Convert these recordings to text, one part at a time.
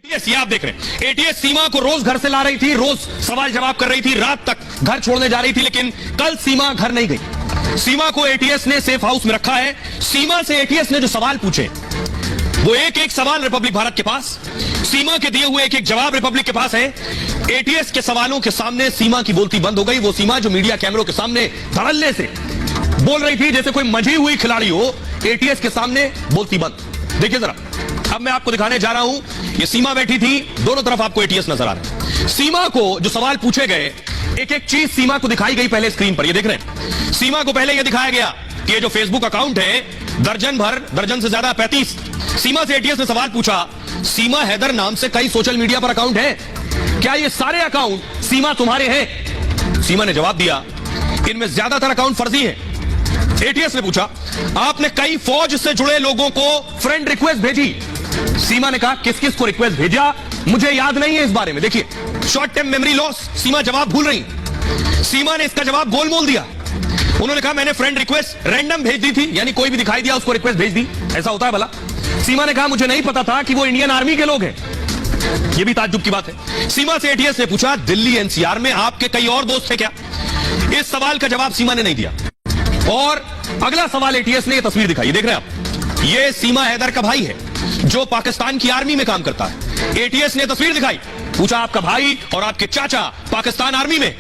ये आप देख रहे हैं एटीएस सीमा को रोज घर से ला रही थी, रोज सवाल जवाब कर रही थी, रात तक घर छोड़ने जा रही थी, लेकिन कल सीमा घर नहीं गई। सीमा को एटीएस ने सेफ हाउस में रखा है। सीमा से एटीएस ने जो सवाल पूछे वो एक एक सवाल रिपब्लिक भारत के पास, सीमा के दिए हुए एक एक जवाब रिपब्लिक के पास है। एटीएस के सवालों के सामने सीमा की बोलती बंद हो गई। वो सीमा जो मीडिया कैमरों के सामने धड़ल्ले से बोल रही थी जैसे कोई मंझी हुई खिलाड़ी हो, एटीएस के सामने बोलती बंद। देखिए जरा, अब मैं आपको दिखाने जा रहा हूं, ये सीमा बैठी थी, दोनों तरफ आपको एटीएस नजर आ रहा है। सीमा को जो सवाल पूछे गए, एक एक चीज सीमा को दिखाई गई पहले स्क्रीन पर, ये देख रहे हैं। सीमा को पहले ये दिखाया गया कि ये जो फेसबुक अकाउंट है दर्जन से ज्यादा 35। सीमा से एटीएस ने सवाल पूछा, सीमा हैदर नाम से कई सोशल मीडिया पर अकाउंट है, क्या ये सारे अकाउंट सीमा तुम्हारे हैं? सीमा ने जवाब दिया, इनमें ज्यादातर अकाउंट फर्जी है। एटीएस ने पूछा, आपने कई फौज से जुड़े लोगों को फ्रेंड रिक्वेस्ट भेजी? सीमा ने कहा, किस किस को रिक्वेस्ट भेजा मुझे याद नहीं है इस बारे में। देखिए, शॉर्ट टर्म मेमोरी लॉस, सीमा जवाब भूल रही। सीमा ने इसका जवाब गोलमोल दिया। उन्होंने कहा, मैंने फ्रेंड रिक्वेस्ट रैंडम भेज दी थी, यानी कोई भी दिखाई दिया उसको रिक्वेस्ट भेज दी, ऐसा होता है भला? सीमा ने कहा, मुझे नहीं पता था कि वो इंडियन आर्मी के लोग हैं। यह भी ताज्जुब की बात है। सीमा से एटीएस ने पूछा, दिल्ली एनसीआर में आपके कई और दोस्त थे क्या? इस सवाल का जवाब सीमा ने नहीं दिया। और अगला सवाल एटीएस ने, यह तस्वीर दिखाई, देख रहे हैं आप, यह सीमा हैदर का भाई है जो पाकिस्तान की आर्मी में काम करता है। एटीएस ने तस्वीर दिखाई, पूछा, आपका भाई और आपके चाचा पाकिस्तान आर्मी में,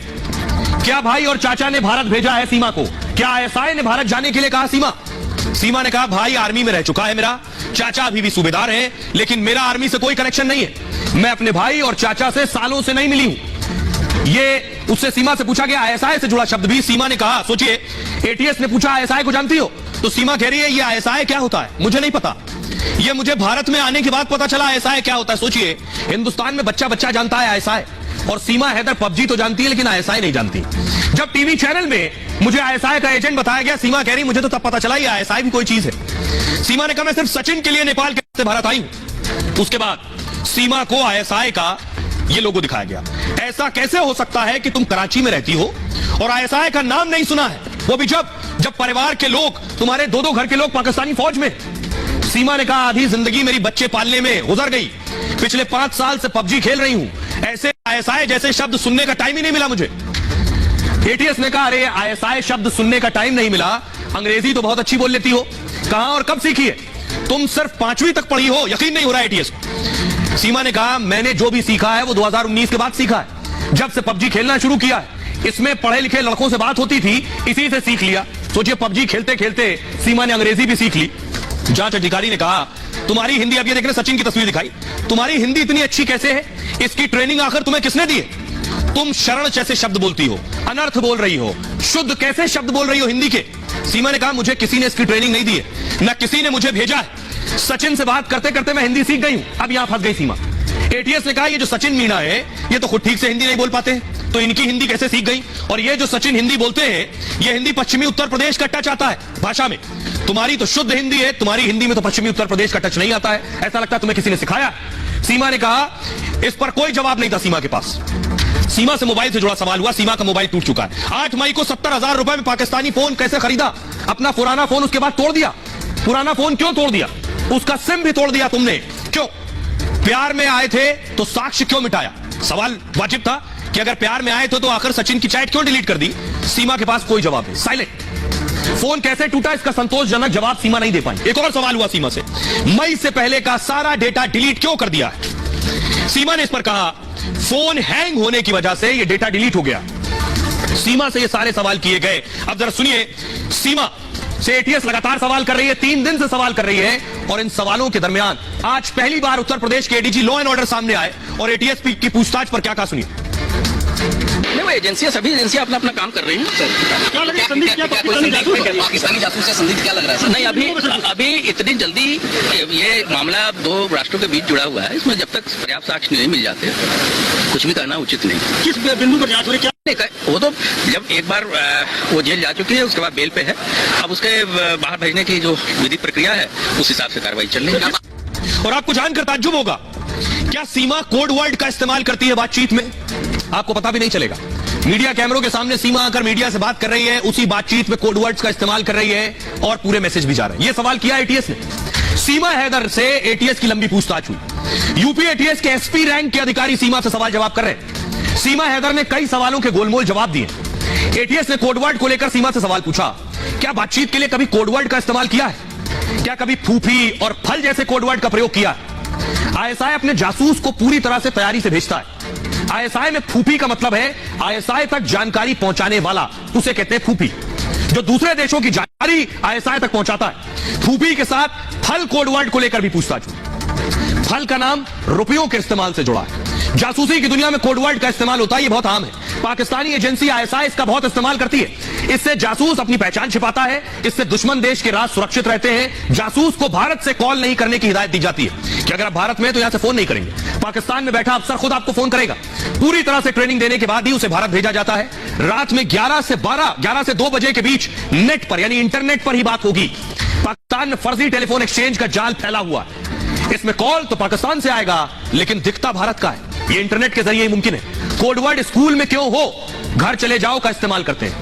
क्या भाई और चाचा ने भारत भेजा है सीमा को? क्या आईएसआई ने भारत जाने के लिए कहा सीमा? सीमा ने कहा, भाई आर्मी में रह चुका है मेरा, चाचा अभी भी सूबेदार है, लेकिन मेरा आर्मी से कोई कनेक्शन नहीं है। मैं अपने भाई और चाचा से सालों से नहीं मिली हूं। ये उससे सीमा से पूछा गया आईएसआई से जुड़ा शब्द भी सीमा ने कहा। सोचिए, एटीएस ने पूछा, आईएसआई को जानती हो? तो सीमा कह रही है, ये आईएसआई क्या होता है मुझे नहीं पता, ये मुझे भारत में आने के बाद पता चला आईएसआई क्या होता है। सोचिए, हिंदुस्तान में बच्चा बच्चा जानता है आईएसआई, और सीमा हैदर पबजी तो जानती है लेकिन आईएसआई नहीं जानती। जब टीवी चैनल में मुझे आईएसआई का एजेंट बताया गया, सीमा कह रही, मुझे तो तब पता चला ये आईएसआई भी कोई चीज है। सीमा ने कहा, मैं सिर्फ सचिन के लिए नेपाल के भारत आई हूं। उसके बाद सीमा को आईएसआई का ये लोगो दिखाया गया। ऐसा कैसे हो सकता है कि तुम कराची में रहती हो और आईएसआई का नाम नहीं सुना है, वो भी जब परिवार के लोग, तुम्हारे दो घर के लोग पाकिस्तानी फौज में। सीमा ने कहा, आधी जिंदगी मेरी बच्चे पालने में गुजर गई, पिछले 5 साल से पबजी खेल रही हूं, ऐसे आईएसआई जैसे शब्द सुनने का टाइम ही नहीं मिला मुझे। एटीएस ने कहा, अरे आईएसआई शब्द सुनने का टाइम नहीं मिला, अंग्रेजी तो बहुत अच्छी बोल लेती हो, कहां और कब सीखी है? तुम सिर्फ 5वीं तक पढ़ी हो, यकीन नहीं हो रहा है एटीएस। सीमा ने कहा, मैंने जो भी सीखा है वो 2019 के बाद सीखा है, जब से पबजी खेलना शुरू किया है। इसमें पढ़े लिखे लड़कों से बात होती थी, इसी से सीख लिया। सोचिए, पबजी खेलते खेलते सीमा ने अंग्रेजी भी सीख ली। जांच अधिकारी ने कहा, तुम्हारी हिंदी, अब ये देख रहे सचिन की तस्वीर दिखाई, तुम्हारी हिंदी इतनी अच्छी कैसे है? इसकी ट्रेनिंग आखिर तुम्हें किसने दी है? तुम शरण जैसे शब्द बोलती हो, अनर्थ बोल रही हो, शुद्ध कैसे शब्द बोल रही हो हिंदी के? सीमा ने कहा, मुझे किसी ने इसकी ट्रेनिंग नहीं दी है, न किसी ने मुझे भेजा है। सचिन से बात करते करते मैं हिंदी सीख गई हूं, अब यहां फंस गई सीमा। एटीएस ने कहा, ये जो सचिन मीणा है ये तो खुद ठीक से हिंदी नहीं बोल पाते हैं, तो इनकी हिंदी कैसे सीख गई? और ये जो सचिन हिंदी बोलते हैं, ये हिंदी पश्चिमी उत्तर प्रदेश का टच आता है भाषा में। तुम्हारी तो शुद्ध हिंदी है, तुम्हारी हिंदी में तो पश्चिमी उत्तर प्रदेश का टच नहीं आता है, ऐसा लगता है तुम्हें किसी ने सिखाया। सीमा ने कहा, इस पर कोई जवाब नहीं था सीमा के पास। सीमा से मोबाइल से जुड़ा सवाल हुआ, सीमा का मोबाइल टूट चुका है। 8 मई को 70,000 रुपए में पाकिस्तानी फोन कैसे खरीदा? अपना पुराना फोन उसके बाद तोड़ दिया। पुराना फोन क्यों तोड़ दिया? उसका सिम भी तोड़ दिया तुमने, क्यों? प्यार में आए थे तो साक्ष्य क्यों मिटाया? सवाल वाजिब था कि अगर प्यार में आए थे तो आखिर सचिन की चैट क्यों डिलीट कर दी? सीमा के पास कोई जवाब नहीं, साइलेंट। फोन कैसे टूटा, इसका संतोषजनक जवाब सीमा नहीं दे पाई। एक और सवाल हुआ सीमा से, मई से पहले का सारा डेटा डिलीट क्यों कर दिया है? सीमा ने इस पर कहा, फोन हैंग होने की वजह से यह डेटा डिलीट हो गया। सीमा से ये सारे सवाल किए गए। अब जरा सुनिए, सीमा से एटीएस लगातार सवाल कर रही है, 3 दिन से सवाल कर रही है, और इन सवालों के दरमियान आज पहली बार उत्तर प्रदेश के एडीजी लॉ एंड ऑर्डर सामने आए और एटीएस की पूछताछ पर क्या कहा, सुनिए। नहीं, वो एजेंसियां, सभी एजेंसियां अपना अपना काम कर रही हैं। क्या लग रहा है संदीप, क्या पाकिस्तानी जासूस है संदीप, क्या लग रहा है? नहीं, अभी इतनी जल्दी ये मामला 2 राष्ट्रों के बीच जुड़ा हुआ है, इसमें जब तक पर्याप्त साक्ष्य नहीं मिल जाते कुछ भी करना उचित नहीं। किस बिंदु पर जांच हो रही है? वो तो जब एक बार वो जेल जा चुकी है, उसके बाद बेल पे है, अब उसके बाहर भेजने की जो विधिक प्रक्रिया है उस हिसाब से कार्रवाई चल रही है। और आपको जानकर ताज्जुब होगा, क्या सीमा कोड वर्ड का इस्तेमाल करती है बातचीत में? आपको पता भी नहीं चलेगा। मीडिया कैमरों के सामने सीमा आकर मीडिया से बात कर रही है, उसी बातचीत में कोड वर्ड्स का इस्तेमाल कर रही है और पूरे मैसेज भी जा रहे हैं। यह सवाल किया एटीएस ने। सीमा हैदर से एटीएस की लंबी पूछताछ हुई। यूपी एटीएस के एसपी रैंक के अधिकारी सीमा से सवाल जवाब कर रहे हैं। सीमा हैदर ने कई सवालों के गोलमोल जवाब दिए। एटीएस ने कोडवर्ड को लेकर सीमा से सवाल पूछा, क्या बातचीत के लिए कभी कोडवर्ड का इस्तेमाल किया है? क्या कभी फूफी और फल जैसे कोडवर्ड का प्रयोग किया है? आईएसआई अपने जासूस को पूरी तरह से तैयारी से भेजता है। आईएसआई में फूफी का मतलब है आईएसआई तक जानकारी पहुंचाने वाला, उसे कहते हैं फूफी, जो दूसरे देशों की जानकारी आईएसआई तक पहुंचाता है। फूफी के साथ फल कोडवर्ड को लेकर भी पूछताछ हुई। फल का नाम रुपयों के इस्तेमाल से जुड़ा है। जासूसी की दुनिया में कोडवर्ड का इस्तेमाल होता है, ये बहुत आम है। पाकिस्तानी एजेंसी आईएसआई इसका बहुत इस्तेमाल करती है। इससे जासूस अपनी पहचान छिपाता है, इससे दुश्मन देश के राज सुरक्षित रहते हैं। जासूस को भारत से कॉल नहीं करने की हिदायत दी जाती है कि अगर आप भारत में तो यहां से फोन नहीं करेंगे। पाकिस्तान में बैठा अफसर खुद आपको फोन करेगा। पूरी तरह से ट्रेनिंग देने के बाद ही उसे भारत भेजा जाता है। रात में 11 से 2 बजे के बीच नेट पर यानी इंटरनेट पर ही बात होगी। पाकिस्तान में फर्जी टेलीफोन एक्सचेंज का जाल फैला हुआ है। इसमें कॉल तो पाकिस्तान से आएगा लेकिन दिखता भारत का है। ये इंटरनेट के जरिए ही मुमकिन है। कोडवर्ड स्कूल में क्यों हो, घर चले जाओ का इस्तेमाल करते हैं।